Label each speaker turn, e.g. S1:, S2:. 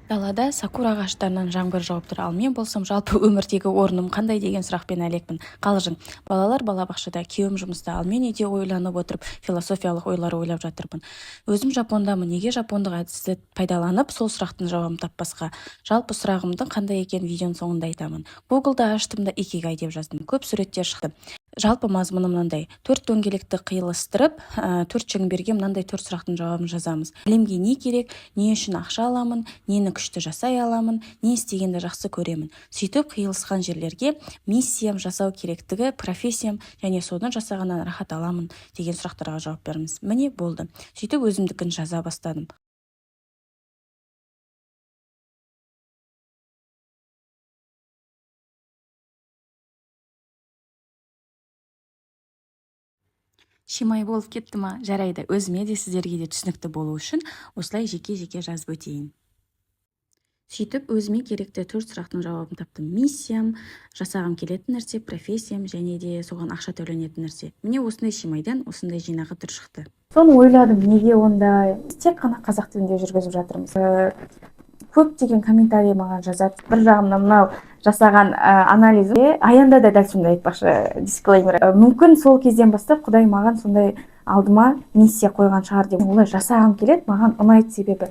S1: Далада сакура ағаштарынан жаңбыр жауып тұр, ал мен болсам жалпы өмірдегі орным қандай деген сұрақпен әлекпін. Қалжың, балалар балабақшада, күйеуім жұмыста, ал мен үйде ойланып отырып философиялық ойлар ойлап жатырмын. Өзім Жапондамын, неге жапондық әдісті пайдаланып, сол сұрақтың жауабын таппасқа? Жалпы сұрағымдың қандай екен видеоның соңында айтамын. Гуглда аштым да икигай деп жаздым. Көп суреттер шықты. Жалпы мазмұны мынандай: 4 дөңгелекті қиылыстырып, 4 шеңберге мынандай 4 сұрақтың жауабын жазамыз. Әлемге не керек, не үшін ақша аламын, нені күшті жасай аламын, не істегенді жақсы көремін. Сөйтіп қиылысқан жерлерге миссиям жасау керектігі, профессиям және соны жасағаннан рахат аламын деген сұрақтарға жауап береміз. Міне болды. Сөйтіп өзімдікін жаза бастадым. Шимай болып кетті ма? Жарайды, өзіме де сіздерге де түсінікті болу үшін осылай жеке-жеке жазып өтейін. Сөйтіп өзіме керекті 4 сұрақтың жауабын таптым. Миссиям, жасағым келетін нәрсе, профессиям және де соған ақша төленетін нәрсе. Міне осындай Шимайдан осындай жинақы түр шықты. Соны ойладым, неге ондай? Біз тек қана қазақ тілінде жүргізіп жатырмыз. Көптеген комментарий маған жазады. Бір жағымнан мынау жасаған анализі аянда да дәл сондай айтпақшы, дисклеймер. Мүмкін сол кезден бастап Құдай маған сондай алдыма миссия қойған шығар деп. Олай жасағым келеді, маған ұнайды себебі